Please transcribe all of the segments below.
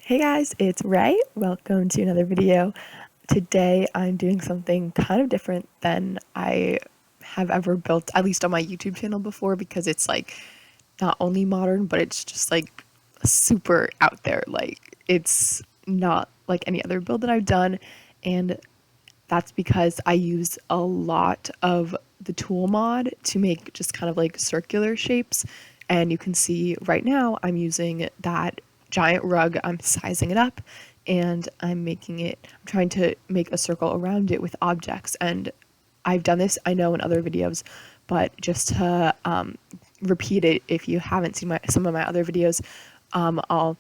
Hey guys, it's Ray. Welcome to another video. Today I'm doing something kind of different than I have ever built, at least on my YouTube channel before, because it's like not only modern, but it's just like super out there. Like it's not like any other build that I've done, and that's because I use a lot of the tool mod to make just kind of like circular shapes. And you can see right now I'm using that giant rug, I'm sizing it up and I'm trying to make a circle around it with objects. And I've done this, I know, in other videos, but just to repeat it, if you haven't seen some of my other videos, I'll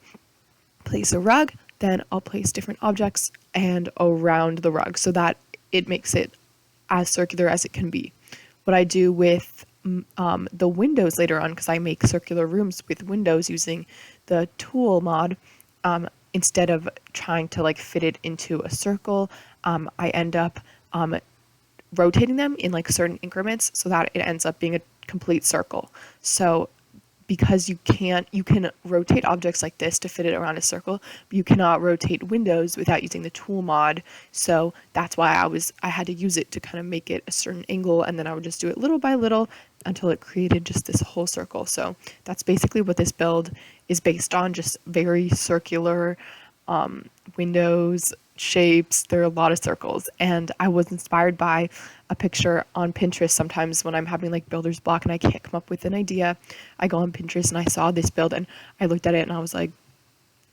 place a rug, then I'll place different objects and around the rug so that it makes it as circular as it can be. What I do with the windows later on, because I make circular rooms with windows using the tool mod, instead of trying to like fit it into a circle, I end up rotating them in like certain increments so that it ends up being a complete circle. So because you can rotate objects like this to fit it around a circle, but you cannot rotate windows without using the tool mod. So that's why I had to use it to kind of make it a certain angle, and then I would just do it little by little until it created just this whole circle. So that's basically what this build is based on, just very circular windows, shapes. There are a lot of circles, and I was inspired by a picture on Pinterest. Sometimes when I'm having like builder's block and I can't come up with an idea, I go on Pinterest and I saw this build and I looked at it and I was like,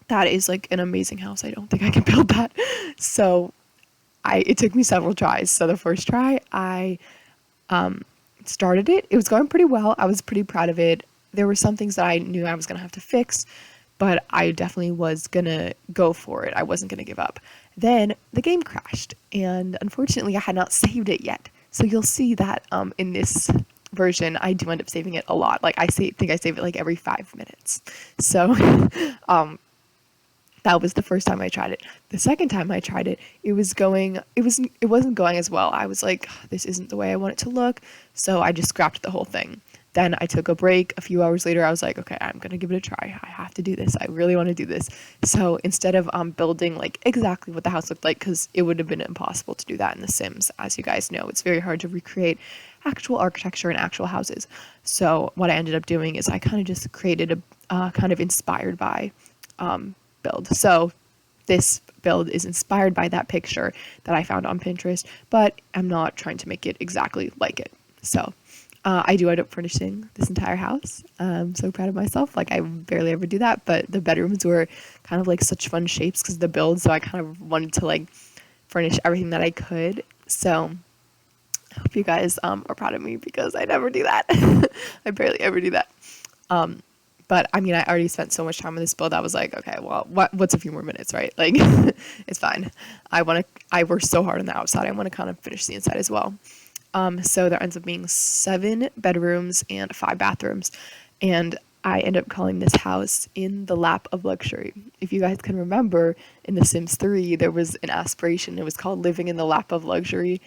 that is like an amazing house. I don't think I can build that. So it took me several tries. So the first try I started it. It was going pretty well. I was pretty proud of it. There were some things that I knew I was going to have to fix, but I definitely was going to go for it. I wasn't going to give up. Then the game crashed, and unfortunately I had not saved it yet. So you'll see that in this version, I do end up saving it a lot. Like think I save it like every 5 minutes. So that was the first time I tried it. The second time I tried it, it wasn't going as well. I was like, this isn't the way I want it to look. So I just scrapped the whole thing. Then I took a break. A few hours later, I was like, okay, I'm going to give it a try. I have to do this. I really want to do this. So instead of building like exactly what the house looked like, because it would have been impossible to do that in The Sims. As you guys know, it's very hard to recreate actual architecture and actual houses. So what I ended up doing is I kind of just created a kind of inspired by build. So this build is inspired by that picture that I found on Pinterest, but I'm not trying to make it exactly like it. So I do end up furnishing this entire house. I'm so proud of myself. Like I barely ever do that, but the bedrooms were kind of like such fun shapes because of the build. So I kind of wanted to like furnish everything that I could. So I hope you guys are proud of me because I never do that. I barely ever do that. But I mean, I already spent so much time on this build. I was like, okay, well, what's a few more minutes, right? Like, it's fine. I worked so hard on the outside. I want to kind of finish the inside as well. So there ends up being 7 bedrooms and 5 bathrooms. And I end up calling this house In the Lap of Luxury. If you guys can remember, in The Sims 3, there was an aspiration. It was called Living in the Lap of Luxury.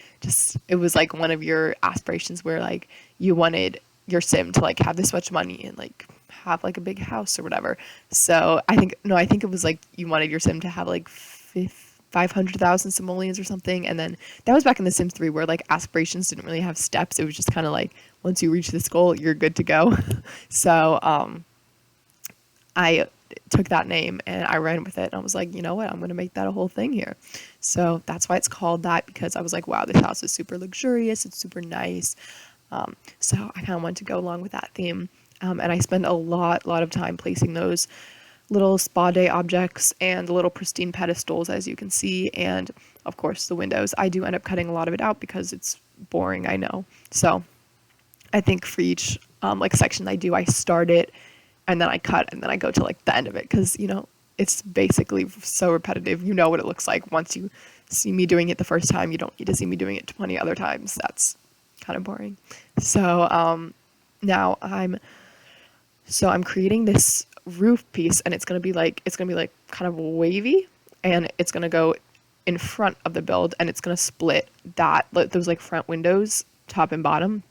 It was like one of your aspirations where like you wanted your sim to like have this much money and like have like a big house or whatever. So I think it was like you wanted your sim to have like 500,000 simoleons or something. And then that was back in The Sims 3 where like aspirations didn't really have steps. It was just kind of like once you reach this goal, you're good to go. So I took that name and I ran with it. And I was like, you know what? I'm going to make that a whole thing here. So that's why it's called that, because I was like, wow, this house is super luxurious. It's super nice. So I kind of wanted to go along with that theme. And I spend a lot of time placing those little spa day objects and the little pristine pedestals, as you can see. And of course the windows. I do end up cutting a lot of it out because it's boring, I know. So I think for each like section I start it and then I cut and then I go to like the end of it, because you know it's basically so repetitive. You know what it looks like once you see me doing it the first time. You don't need to see me doing it 20 other times. That's kind of boring. So now I'm creating this roof piece, and it's gonna be like kind of wavy, and it's gonna go in front of the build, and it's gonna split those like front windows, top and bottom.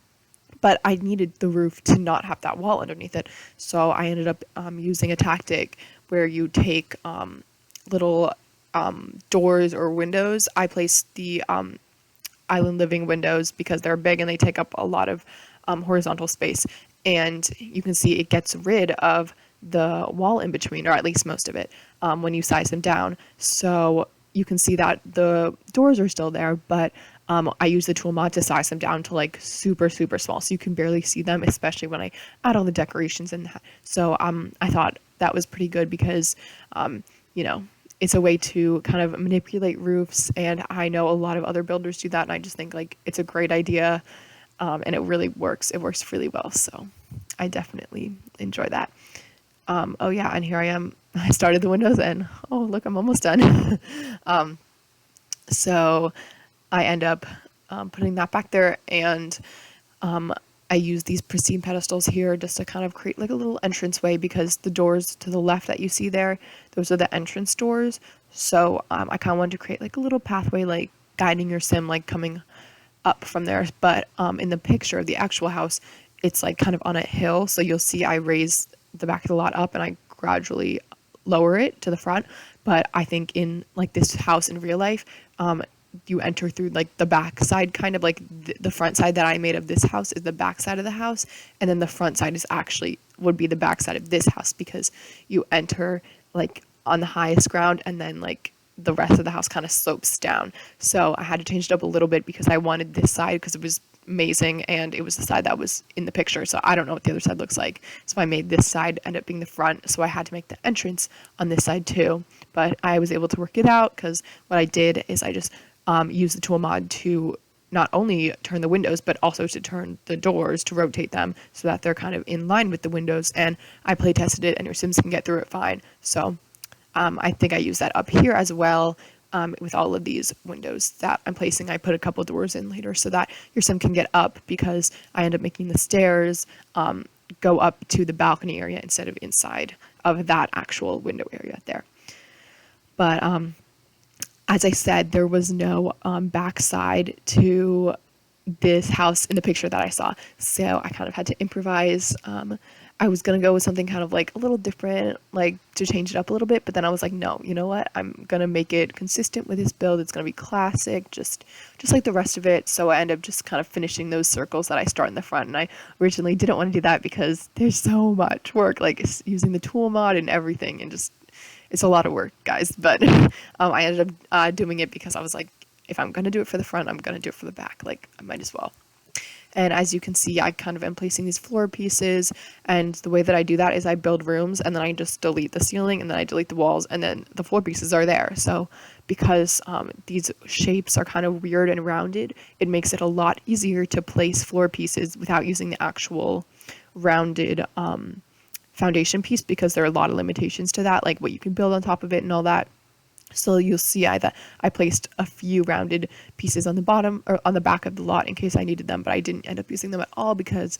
But I needed the roof to not have that wall underneath it, so I ended up using a tactic where you take little doors or windows. I placed the island living windows because they're big and they take up a lot of horizontal space. And you can see it gets rid of the wall in between, or at least most of it, when you size them down. So you can see that the doors are still there, but I use the tool mod to size them down to like super, super small. So you can barely see them, especially when I add all the decorations in that. So I thought that was pretty good because, you know, it's a way to kind of manipulate roofs. And I know a lot of other builders do that. And I just think like it's a great idea. And it really works. It works really well. So I definitely enjoy that. Oh yeah, and here I am. I started the windows and oh look, I'm almost done. So I end up putting that back there, and I use these pristine pedestals here just to kind of create like a little entranceway, because the doors to the left that you see there, those are the entrance doors. So I kind of wanted to create like a little pathway, like guiding your sim, like coming up from there. But in the picture of the actual house, it's like kind of on a hill. So you'll see I raise the back of the lot up and I gradually lower it to the front. But I think in like this house in real life, you enter through like the back side, kind of like the front side that I made of this house is the back side of the house. And then the front side is actually would be the back side of this house, because you enter like on the highest ground and then like the rest of the house kind of slopes down. So I had to change it up a little bit because I wanted this side because it was amazing and it was the side that was in the picture. So I don't know what the other side looks like. So I made this side end up being the front. So I had to make the entrance on this side too. But I was able to work it out because what I did is I just used the tool mod to not only turn the windows, but also to turn the doors, to rotate them so that they're kind of in line with the windows. And I play tested it and your Sims can get through it fine. So I think I use that up here as well, with all of these windows that I'm placing. I put a couple doors in later so that your sim can get up, because I end up making the stairs go up to the balcony area instead of inside of that actual window area there. But as I said, there was no backside to this house in the picture that I saw. So I kind of had to improvise. I was going to go with something kind of like a little different, like to change it up a little bit. But then I was like, no, you know what? I'm going to make it consistent with this build. It's going to be classic, just like the rest of it. So I end up just kind of finishing those circles that I start in the front. And I originally didn't want to do that because there's so much work, like using the tool mod and everything, and just, it's a lot of work, guys. But I ended up doing it because I was like, if I'm going to do it for the front, I'm going to do it for the back. Like, I might as well. And as you can see, I kind of am placing these floor pieces. And the way that I do that is I build rooms and then I just delete the ceiling and then I delete the walls and then the floor pieces are there. So because these shapes are kind of weird and rounded, it makes it a lot easier to place floor pieces without using the actual rounded foundation piece, because there are a lot of limitations to that, like what you can build on top of it and all that. So you'll see that I placed a few rounded pieces on the bottom or on the back of the lot in case I needed them, but I didn't end up using them at all because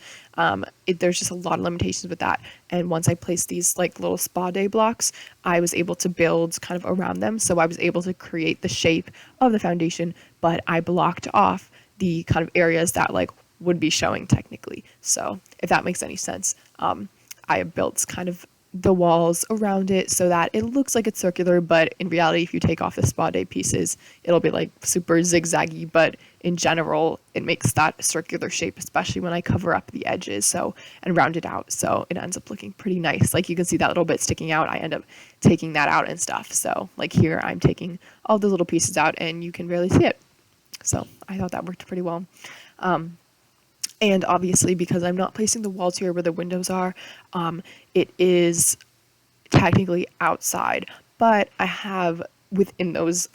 there's just a lot of limitations with that. And once I placed these like little spa day blocks, I was able to build kind of around them. So I was able to create the shape of the foundation, but I blocked off the kind of areas that like would be showing technically. So if that makes any sense, I built kind of the walls around it so that it looks like it's circular, but in reality, if you take off the spa day pieces, it'll be like super zigzaggy, but in general, it makes that circular shape, especially when I cover up the edges and round it out. So it ends up looking pretty nice. Like you can see that little bit sticking out. I end up taking that out and stuff. So like here, I'm taking all those little pieces out and you can barely see it. So I thought that worked pretty well. And obviously, because I'm not placing the walls here where the windows are, it is technically outside. But I have, within those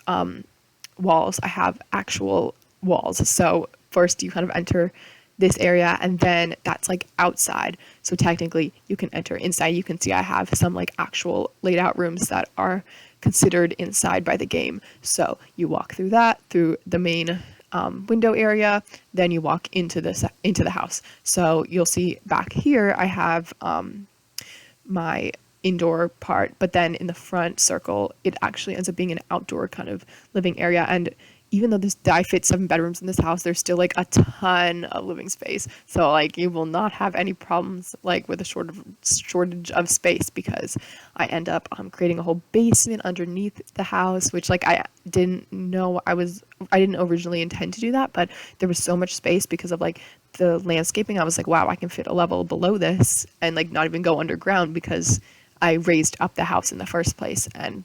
walls, I have actual walls. So first you kind of enter this area and then that's like outside. So technically you can enter inside. You can see I have some like actual laid out rooms that are considered inside by the game. So you walk through that, through the main window area, then you walk into the house. So you'll see back here I have my indoor part, but then in the front circle it actually ends up being an outdoor kind of living area. And even though I fit 7 bedrooms in this house, there's still like a ton of living space. So like you will not have any problems like with a shortage of space, because I end up creating a whole basement underneath the house, which like I didn't originally intend to do that, but there was so much space because of like the landscaping. I was like, wow, I can fit a level below this and like not even go underground, because I raised up the house in the first place. And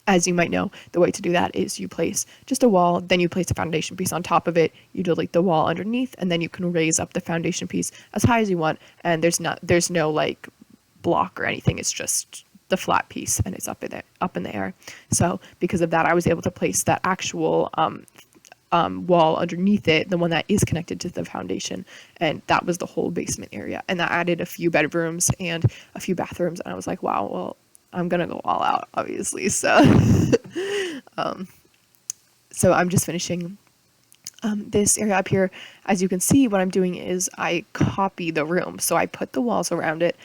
as you might know, the way to do that is you place just a wall, then you place a foundation piece on top of it, you delete the wall underneath, and then you can raise up the foundation piece as high as you want. And there's no like block or anything. It's just the flat piece, and it's up in the air. So because of that, I was able to place that actual wall underneath it, the one that is connected to the foundation, and that was the whole basement area. And that added a few bedrooms and a few bathrooms, and I was like, wow, well, I'm gonna go all out, obviously. So so I'm just finishing this area up here. As you can see, what I'm doing is I copy the room. So I put the walls around it,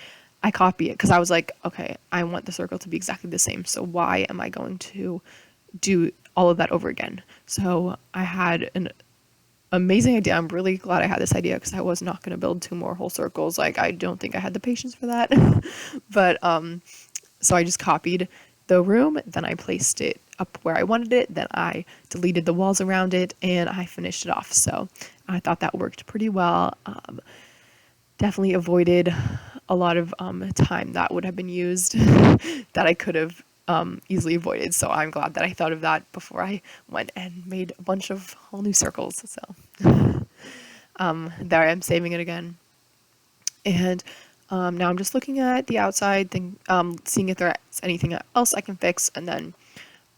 I copy it, because I was like, okay, I want the circle to be exactly the same, so why am I going to do all of that over again? So I had an amazing idea. I'm really glad I had this idea, because I was not going to build 2 more whole circles. Like, I don't think I had the patience for that. But so I just copied the room, then I placed it up where I wanted it, then I deleted the walls around it, and I finished it off. So I thought that worked pretty well. Definitely avoided a lot of time that would have been used that I could have easily avoided. So I'm glad that I thought of that before I went and made a bunch of whole new circles. So there I am, saving it again. And now I'm just looking at the outside thing, seeing if there's anything else I can fix. And then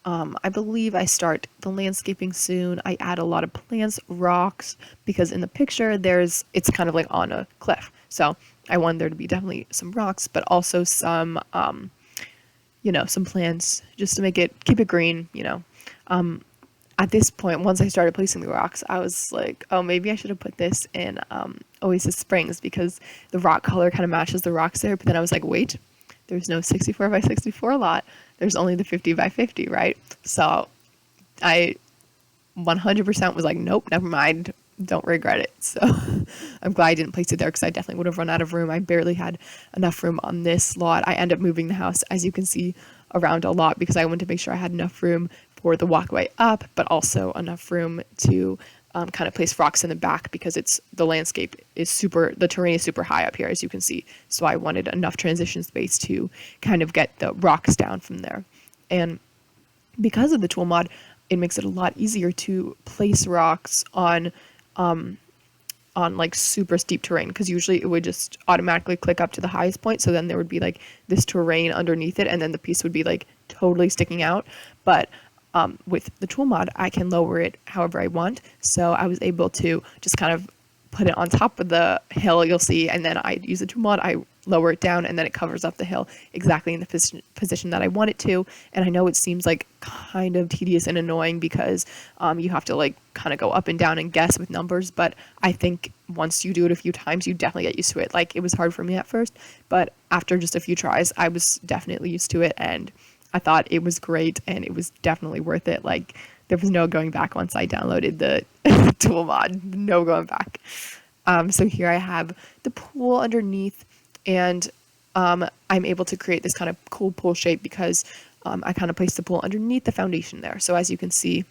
I believe I start the landscaping soon. I add a lot of plants, rocks, because in the picture it's kind of like on a cliff. So I wanted there to be definitely some rocks, but also some, some plants, just to keep it green, At this point, once I started placing the rocks, I was like, oh, maybe I should have put this in Oasis Springs, because the rock color kind of matches the rocks there. But then I was like, wait, there's no 64 by 64 lot. There's only the 50 by 50, right? So I 100% was like, nope, never mind. Don't regret it. So I'm glad I didn't place it there, because I definitely would have run out of room. I barely had enough room on this lot. I end up moving the house, as you can see, around a lot, because I wanted to make sure I had enough room for the walkway up, but also enough room to kind of place rocks in the back, because the landscape is the terrain is super high up here, as you can see. So I wanted enough transition space to kind of get the rocks down from there. And because of the tool mod, it makes it a lot easier to place rocks on like super steep terrain, because usually it would just automatically click up to the highest point. So then there would be like this terrain underneath it, and then the piece would be like totally sticking out. But with the tool mod, I can lower it however I want. So I was able to just kind of put it on top of the hill, you'll see, and then I use the tool mod, I lower it down, and then it covers up the hill exactly in the position that I want it to. And I know it seems like kind of tedious and annoying, because you have to like kind of go up and down and guess with numbers, but I think once you do it a few times, you definitely get used to it. Like, it was hard for me at first, but after just a few tries, I was definitely used to it, and I thought it was great, and it was definitely worth it. Like, there was no going back once I downloaded the tool mod, no going back. So here I have the pool underneath, and I'm able to create this kind of cool pool shape, because I kind of placed the pool underneath the foundation there. So as you can see,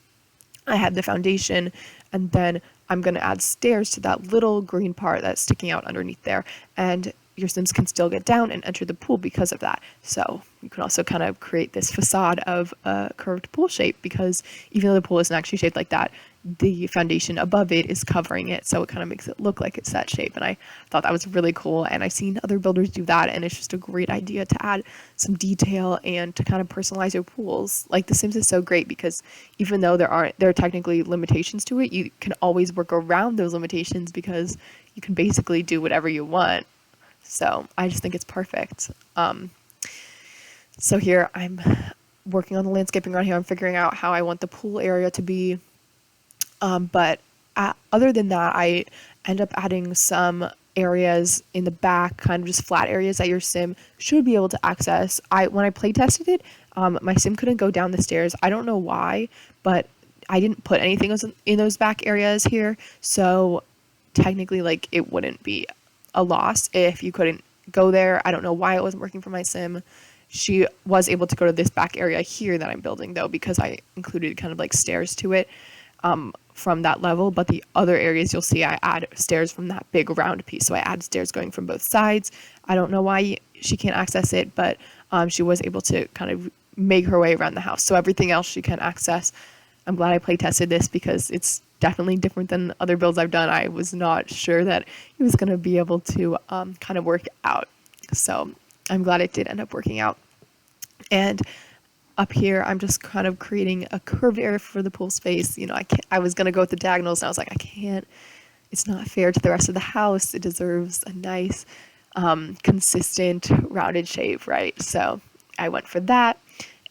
I had the foundation, and then I'm going to add stairs to that little green part that's sticking out underneath there. And your Sims can still get down and enter the pool because of that. So you can also kind of create this facade of a curved pool shape, because even though the pool isn't actually shaped like that, the foundation above it is covering it, so it kind of makes it look like it's that shape. And I thought that was really cool, and I've seen other builders do that, and it's just a great idea to add some detail and to kind of personalize your pools. Like, The Sims is so great, because even though there are technically limitations to it, you can always work around those limitations, because you can basically do whatever you want. So I just think it's perfect. So here I'm working on the landscaping around here. I'm figuring out how I want the pool area to be. But other than that, I end up adding some areas in the back, kind of just flat areas that your Sim should be able to access. When I play tested it, my Sim couldn't go down the stairs. I don't know why, but I didn't put anything in those back areas here, so technically like it wouldn't be a loss if you couldn't go there. I don't know why it wasn't working for my sim. She was able to go to this back area here that I'm building though, because I included kind of like stairs to it from that level. But the other areas you'll see I add stairs from that big round piece. So I add stairs going from both sides. I don't know why she can't access it, but she was able to kind of make her way around the house. So everything else she can access. I'm glad I play tested this because it's definitely different than other builds I've done. I was not sure that it was going to be able to kind of work out. So I'm glad it did end up working out. And up here, I'm just kind of creating a curved area for the pool space. You know, I was going to go with the diagonals and I was like, I can't, it's not fair to the rest of the house. It deserves a nice, consistent, rounded shape, right? So I went for that.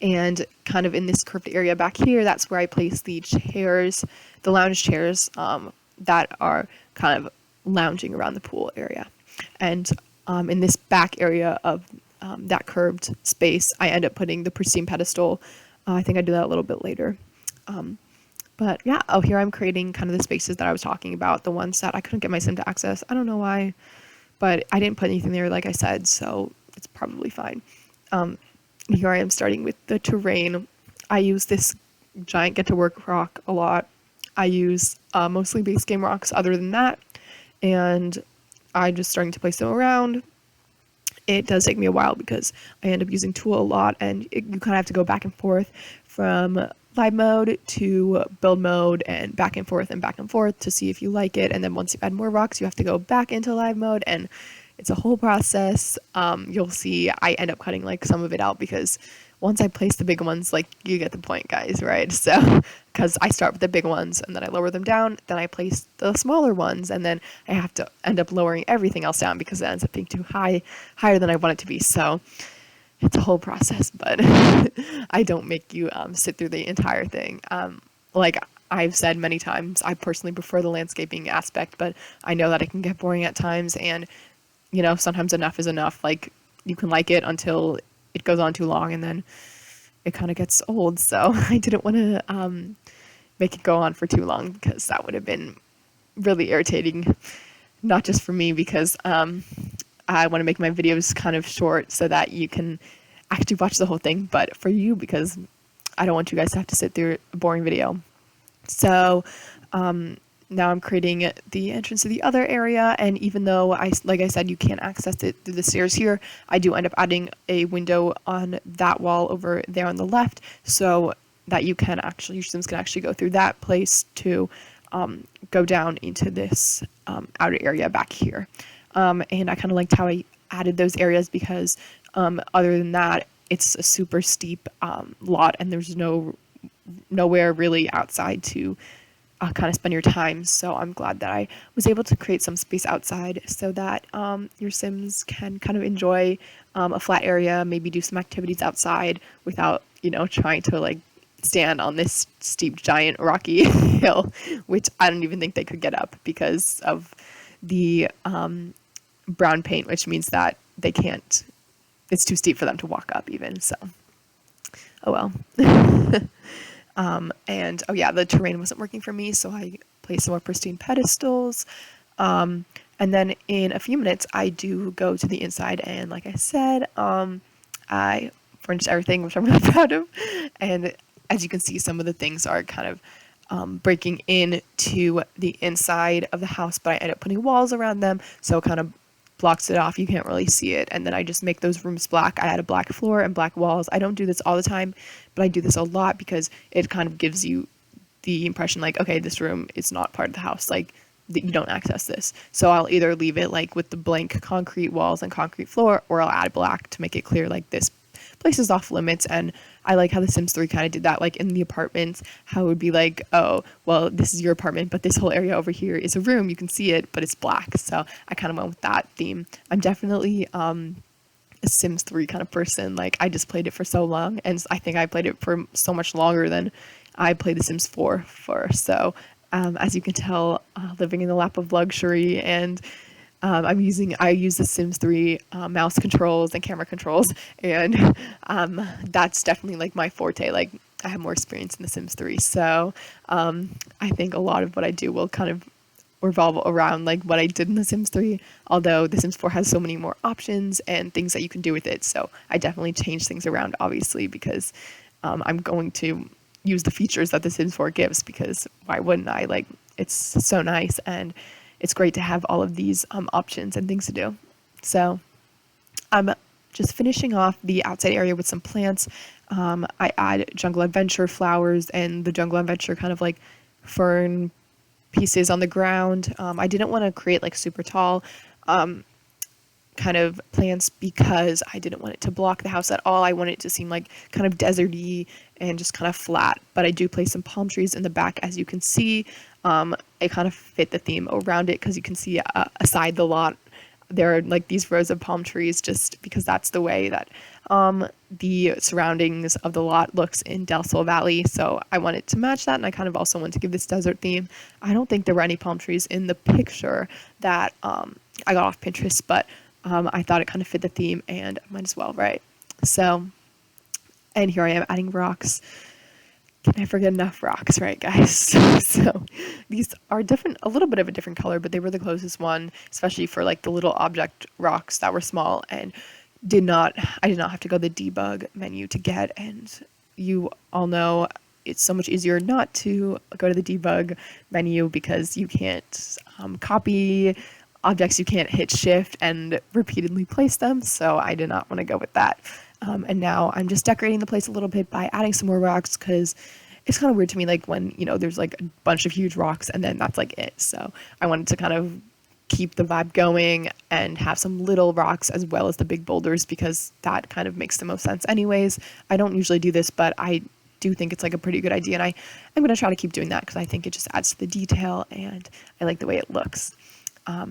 And kind of in this curved area back here, that's where I place the chairs, the lounge chairs that are kind of lounging around the pool area. And in this back area of that curved space, I end up putting the pristine pedestal. I think I do that a little bit later. But yeah, oh, here I'm creating kind of the spaces that I was talking about, the ones that I couldn't get my sim to access. I don't know why, but I didn't put anything there, like I said, so it's probably fine. Here I am starting with the terrain. I use this giant get to work rock a lot. I use mostly base game rocks other than that. And I'm just starting to place them around. It does take me a while because I end up using tool a lot, and you kind of have to go back and forth from live mode to build mode and back and forth to see if you like it. And then once you add more rocks, you have to go back into live mode, and it's a whole process. You'll see I end up cutting like some of it out because once I place the big ones, like you get the point, guys, right? So, because I start with the big ones and then I lower them down, then I place the smaller ones, and then I have to end up lowering everything else down because it ends up being too higher than I want it to be. So it's a whole process, but I don't make you sit through the entire thing. Like I've said many times, I personally prefer the landscaping aspect, but I know that it can get boring at times, and you know, sometimes enough is enough. Like you can like it until it goes on too long, and then it kind of gets old. So I didn't want to make it go on for too long because that would have been really irritating, not just for me because I want to make my videos kind of short so that you can actually watch the whole thing, but for you because I don't want you guys to have to sit through a boring video. So now I'm creating the entrance to the other area, and even though like I said, you can't access it through the stairs here, I do end up adding a window on that wall over there on the left so that you can actually, your sims can actually go through that place to go down into this outer area back here. And I kind of liked how I added those areas because other than that, it's a super steep lot, and there's nowhere really outside to kind of spend your time. So I'm glad that I was able to create some space outside so that your sims can kind of enjoy a flat area, maybe do some activities outside without, you know, trying to like stand on this steep giant rocky hill, which I don't even think they could get up because of the brown paint, which means that they can't, it's too steep for them to walk up even. So oh well. And oh yeah, the terrain wasn't working for me, so I placed some more pristine pedestals. And then in a few minutes, I do go to the inside, and like I said, I furnished everything, which I'm really proud of. And as you can see, some of the things are kind of breaking into the inside of the house, but I end up putting walls around them, so it kind of blocks it off. You can't really see it. And then I just make those rooms black. I add a black floor and black walls. I don't do this all the time, but I do this a lot because it kind of gives you the impression like, okay, this room is not part of the house. Like you don't access this. So I'll either leave it like with the blank concrete walls and concrete floor, or I'll add black to make it clear like this place is off limits. And I like how The Sims 3 kind of did that, like in the apartments, how it would be like, oh, well, this is your apartment, but this whole area over here is a room. You can see it, but it's black. So I kind of went with that theme. I'm definitely a Sims 3 kind of person. Like I just played it for so long, and I think I played it for so much longer than I played The Sims 4 for. So as you can tell, living in the lap of luxury, and I use the Sims 3 mouse controls and camera controls, and that's definitely like my forte. Like I have more experience in The Sims 3. So I think a lot of what I do will kind of revolve around like what I did in The Sims 3, although The Sims 4 has so many more options and things that you can do with it. So I definitely changed things around, obviously, because I'm going to use the features that The Sims 4 gives, because why wouldn't I? Like, it's so nice and it's great to have all of these options and things to do. So I'm just finishing off the outside area with some plants. I add jungle adventure flowers and the jungle adventure kind of like fern pieces on the ground. I didn't want to create like super tall kind of plants because I didn't want it to block the house at all. I wanted it to seem like kind of deserty and just kind of flat. But I do place some palm trees in the back, as you can see. It kind of fit the theme around it because you can see aside the lot there are like these rows of palm trees, just because that's the way that the surroundings of the lot looks in Del Sol Valley. So I wanted to match that, and I kind of also wanted to give this desert theme. I don't think there were any palm trees in the picture that I got off Pinterest, but I thought it kind of fit the theme, and might as well, right? So, and here I am adding rocks. Can never get enough rocks, right, guys? So these are different, a little bit of a different color, but they were the closest one, especially for like the little object rocks that were small, and I did not have to go the debug menu to get. And you all know it's so much easier not to go to the debug menu because you can't copy objects, you can't hit shift and repeatedly place them. So I did not want to go with that. And now I'm just decorating the place a little bit by adding some more rocks, because it's kind of weird to me, like when, you know, there's like a bunch of huge rocks and then that's like it. So I wanted to kind of keep the vibe going and have some little rocks as well as the big boulders, because that kind of makes the most sense anyways. I don't usually do this, but I do think it's like a pretty good idea, and I'm going to try to keep doing that because I think it just adds to the detail and I like the way it looks.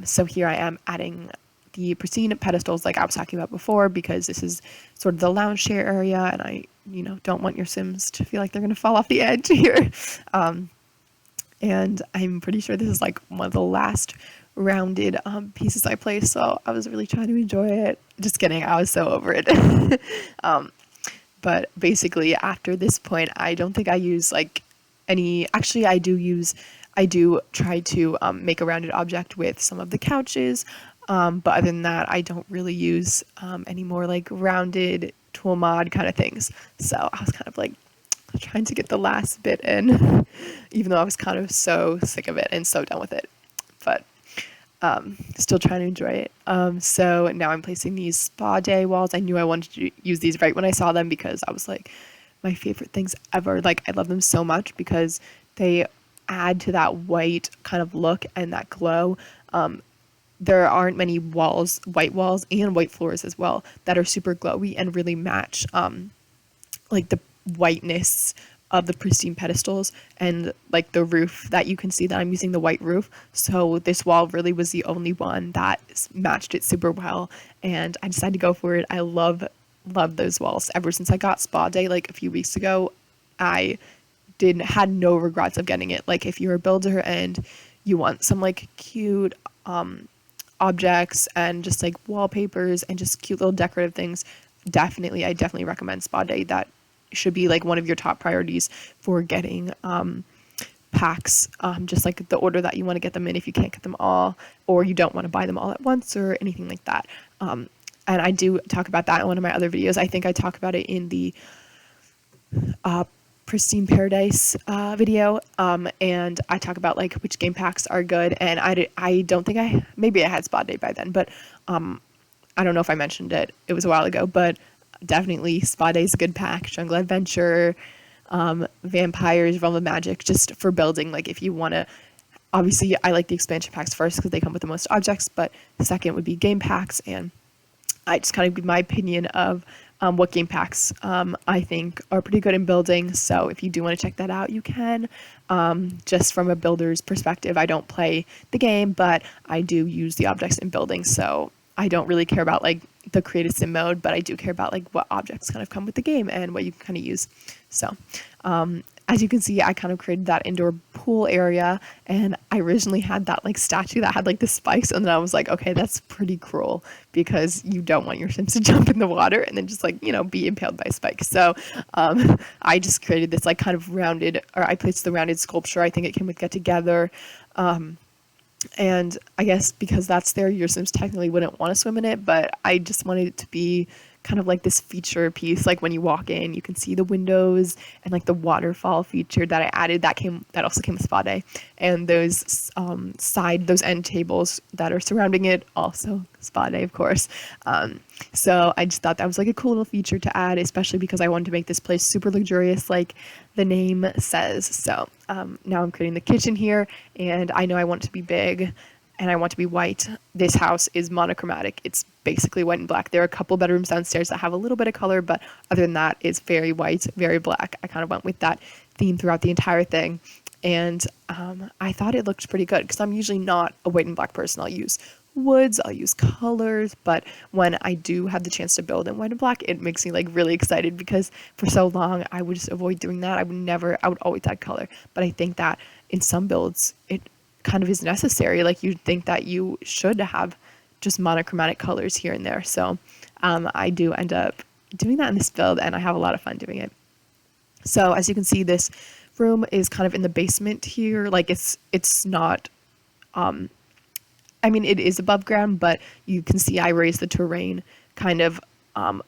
So here I am adding the pristine pedestals like I was talking about before, because this is sort of the lounge chair area, and I, you know, don't want your Sims to feel like they're going to fall off the edge here. And I'm pretty sure this is like one of the last rounded pieces I placed, so I was really trying to enjoy it. Just kidding, I was so over it. But basically after this point, I don't think I use like any, actually I do try to make a rounded object with some of the couches. But other than that, I don't really use any more like rounded tool mod kind of things. So I was kind of like trying to get the last bit in, even though I was kind of so sick of it and so done with it. But still trying to enjoy it. So now I'm placing these spa day walls. I knew I wanted to use these right when I saw them, because I was like, my favorite things ever. Like, I love them so much because they add to that white kind of look and that glow. There aren't many walls, white walls and white floors as well, that are super glowy and really match like the whiteness of the pristine pedestals, and like the roof that you can see that I'm using the white roof. So this wall really was the only one that matched it super well, and I decided to go for it. I love those walls. Ever since I got Spa Day like a few weeks ago, I had no regrets of getting it. Like, if you're a builder and you want some like cute objects and just like wallpapers and just cute little decorative things, I definitely recommend Spa Day. That should be like one of your top priorities for getting packs, just like the order that you want to get them in if you can't get them all, or you don't want to buy them all at once or anything like that. And I do talk about that in one of my other videos. I think I talk about it in the Pristine Paradise video, and I talk about like which game packs are good, and I don't think maybe I had Spot Day by then, but I don't know if I mentioned it. It was a while ago, but definitely Spot Day's a good pack. Jungle Adventure, Vampires, Realm of Magic, just for building. Like, if you want to, obviously I like the expansion packs first because they come with the most objects, but the second would be game packs, and I just kind of give my opinion of what game packs I think are pretty good in building. So if you do want to check that out, you can. Just from a builder's perspective, I don't play the game, but I do use the objects in building. So I don't really care about like the create a sim mode, but I do care about like what objects kind of come with the game and what you can kind of use. So as you can see, I kind of created that indoor pool area, and I originally had that like statue that had like the spikes, and then I was like, okay, that's pretty cruel because you don't want your Sims to jump in the water and then just like, be impaled by spikes. So I just created this like kind of rounded, or I placed the rounded sculpture. I think it came with Get Together. And I guess because that's there, your Sims technically wouldn't want to swim in it, but I just wanted it to be kind of like this feature piece. Like when you walk in, you can see the windows and like the waterfall feature that I added. That also came with Spa Day, and those end tables that are surrounding it, also Spa Day, of course. So I just thought that was like a cool little feature to add, especially because I wanted to make this place super luxurious, like the name says. So now I'm creating the kitchen here, and I know I want it to be big and I want to be white. This house is monochromatic. It's basically white and black. There are a couple bedrooms downstairs that have a little bit of color, but other than that, it's very white, very black. I kind of went with that theme throughout the entire thing. And I thought it looked pretty good because I'm usually not a white and black person. I'll use woods, I'll use colors, but when I do have the chance to build in white and black, it makes me like really excited because for so long I would just avoid doing that. I would always add color. But I think that in some builds, it kind of is necessary. Like you'd think that you should have just monochromatic colors here and there. So I do end up doing that in this build, and I have a lot of fun doing it. So as you can see, this room is kind of in the basement here. Like it's not, it is above ground, but you can see I raised the terrain kind of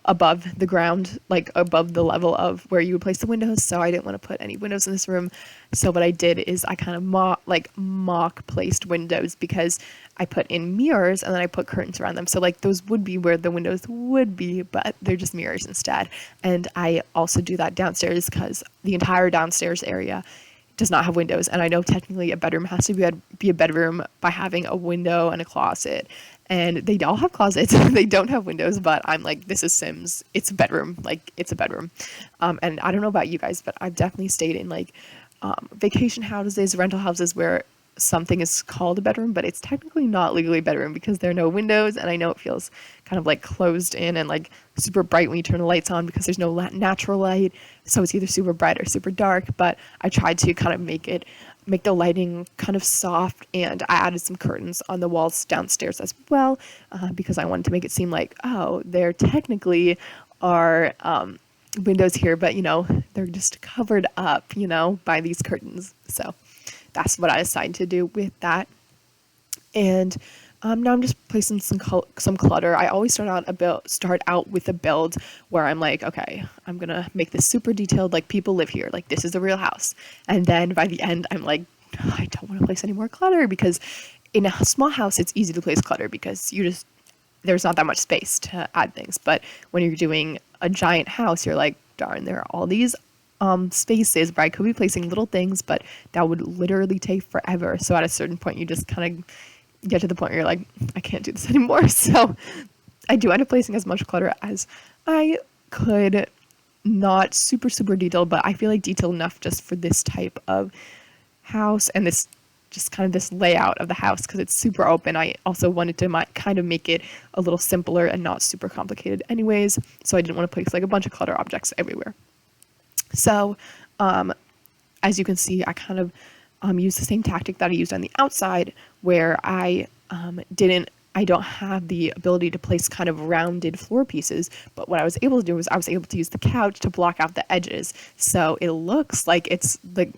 above the ground, like above the level of where you would place the windows. So I didn't want to put any windows in this room. So what I did is I kind of mock placed windows because I put in mirrors and then I put curtains around them. So like those would be where the windows would be, but they're just mirrors instead. And I also do that downstairs because the entire downstairs area does not have windows. And I know technically a bedroom has to be a bedroom by having a window and a closet. And they all have closets. They don't have windows, but I'm like, this is Sims. It's a bedroom. Like, it's a bedroom. And I don't know about you guys, but I've definitely stayed in like vacation houses, rental houses where something is called a bedroom, but it's technically not legally a bedroom because there are no windows. And I know it feels kind of like closed in and like super bright when you turn the lights on because there's no natural light. So it's either super bright or super dark. But I tried to kind of make the lighting kind of soft, and I added some curtains on the walls downstairs as well because I wanted to make it seem like, oh, there technically are windows here, but they're just covered up by these curtains. So that's what I decided to do with that. And now I'm just placing some clutter. I always start out with a build where I'm like, okay, I'm gonna make this super detailed, like people live here, like this is a real house. And then by the end, I'm like, I don't want to place any more clutter because in a small house, it's easy to place clutter because there's not that much space to add things. But when you're doing a giant house, you're like, darn, there are all these spaces where I could be placing little things, but that would literally take forever. So at a certain point, you just kind of get to the point where you're like, I can't do this anymore. So I do end up placing as much clutter as I could. Not super, super detailed, but I feel like detailed enough just for this type of house and this just kind of this layout of the house because it's super open. I also wanted to kind of make it a little simpler and not super complicated anyways. So I didn't want to place like a bunch of clutter objects everywhere. So as you can see, I kind of used the same tactic that I used on the outside where I don't have the ability to place kind of rounded floor pieces, but what I was able to do was I was able to use the couch to block out the edges. So it looks like it's the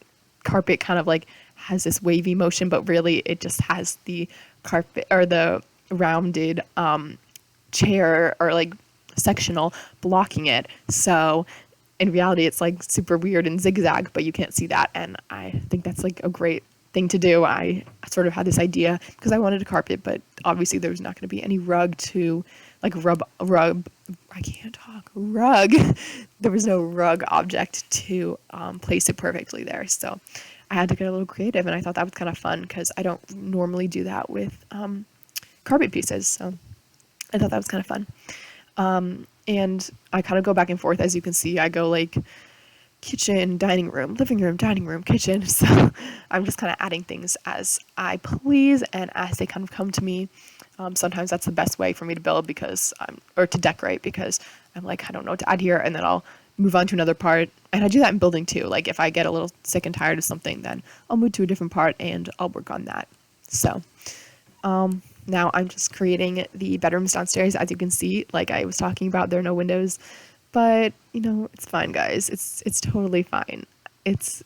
carpet kind of like has this wavy motion, but really it just has the carpet or the rounded chair or like sectional blocking it. So in reality, it's like super weird and zigzag, but you can't see that. And I think that's like a great thing to do. I sort of had this idea because I wanted a carpet, but obviously there was not going to be any rug to like rug. I can't talk. Rug. There was no rug object to place it perfectly there. So I had to get a little creative, and I thought that was kind of fun because I don't normally do that with carpet pieces. So I thought that was kind of fun. And I kind of go back and forth. As you can see, I go like kitchen, dining room, living room, dining room, kitchen. So I'm just kind of adding things as I please and as they kind of come to me. Sometimes that's the best way for me to build or to decorate because I'm like, I don't know what to add here. And then I'll move on to another part. And I do that in building too. Like if I get a little sick and tired of something, then I'll move to a different part and I'll work on that. So now I'm just creating the bedrooms downstairs. As you can see, like I was talking about, there are no windows, but you know, it's fine, guys. It's totally fine. It's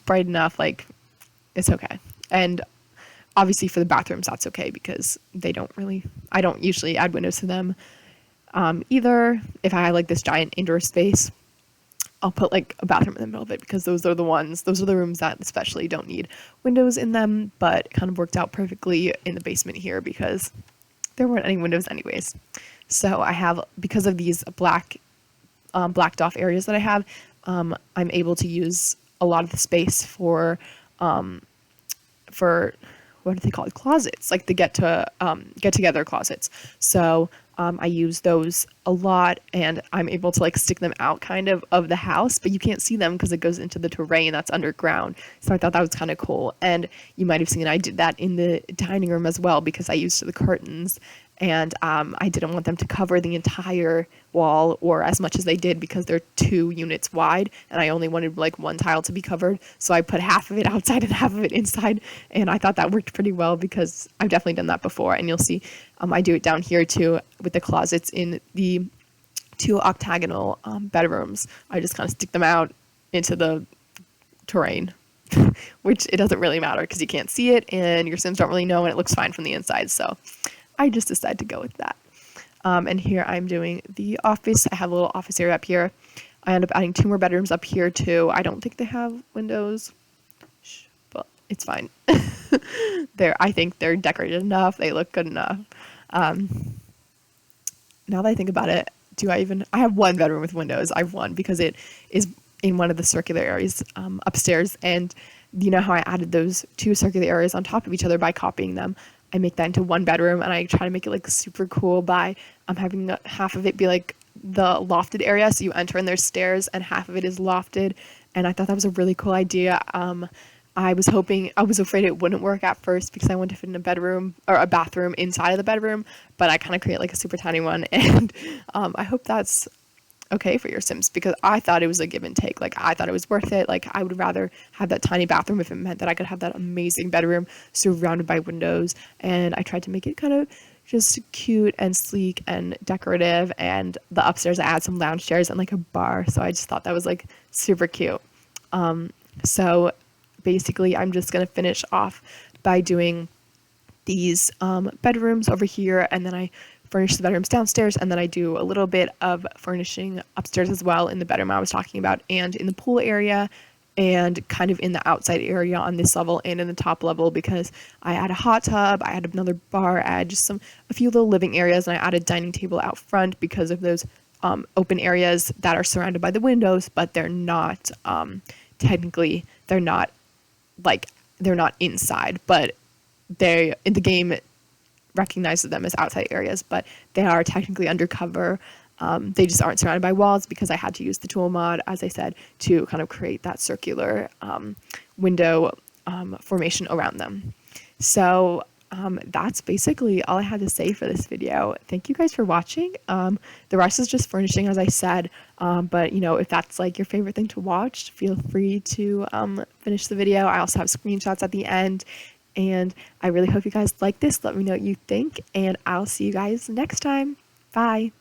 bright enough, like it's okay. And obviously for the bathrooms, that's okay because I don't usually add windows to them. Either if I had like this giant indoor space, I'll put like a bathroom in the middle of it because those are the rooms that especially don't need windows in them, but it kind of worked out perfectly in the basement here because there weren't any windows anyways. So I have, because of these blacked off areas that I have, I'm able to use a lot of the space for what do they call it? Closets, like the get together closets. So I use those a lot, and I'm able to like stick them out kind of the house, but you can't see them because it goes into the terrain that's underground. So I thought that was kind of cool. And you might have seen I did that in the dining room as well because I used the curtains, and I didn't want them to cover the entire wall or as much as they did because they're 2 units wide, and I only wanted like one tile to be covered. So I put half of it outside and half of it inside, and I thought that worked pretty well because I've definitely done that before. And you'll see I do it down here too with the closets in the 2 octagonal bedrooms. I just kind of stick them out into the terrain, which it doesn't really matter because you can't see it and your Sims don't really know, and it looks fine from the inside. So I just decided to go with that. And here I'm doing the office. I have a little office area up here. I end up adding 2 more bedrooms up here too. I don't think they have windows, but it's fine. I think they're decorated enough. They look good enough. Now that I think about it, I have 1 bedroom with windows. I have 1 because it is in one of the circular areas upstairs. And you know how I added those 2 circular areas on top of each other by copying them? I make that into 1 bedroom, and I try to make it like super cool by having half of it be like the lofted area. So you enter and there's stairs and half of it is lofted. And I thought that was a really cool idea. I was afraid it wouldn't work at first because I wanted to fit in a bedroom or a bathroom inside of the bedroom, but I kind of create like a super tiny one. And I hope that's okay for your Sims because I thought it was a give and take. Like I thought it was worth it. Like I would rather have that tiny bathroom if it meant that I could have that amazing bedroom surrounded by windows. And I tried to make it kind of just cute and sleek and decorative. And the upstairs I add some lounge chairs and like a bar. So I just thought that was like super cute. So basically I'm just gonna finish off by doing these bedrooms over here, and then I furnish the bedrooms downstairs, and then I do a little bit of furnishing upstairs as well in the bedroom I was talking about, and in the pool area, and kind of in the outside area on this level and in the top level because I add a hot tub, I add another bar, I add just a few little living areas, and I add a dining table out front because of those open areas that are surrounded by the windows, but they're not technically they're not inside, but the game recognizes them as outside areas, but they are technically undercover. They just aren't surrounded by walls because I had to use the tool mod, as I said, to kind of create that circular window formation around them. So that's basically all I had to say for this video. Thank you guys for watching. The rest is just furnishing, as I said, but you know, if that's like your favorite thing to watch, feel free to finish the video. I also have screenshots at the end. And I really hope you guys like this. Let me know what you think, and I'll see you guys next time. Bye.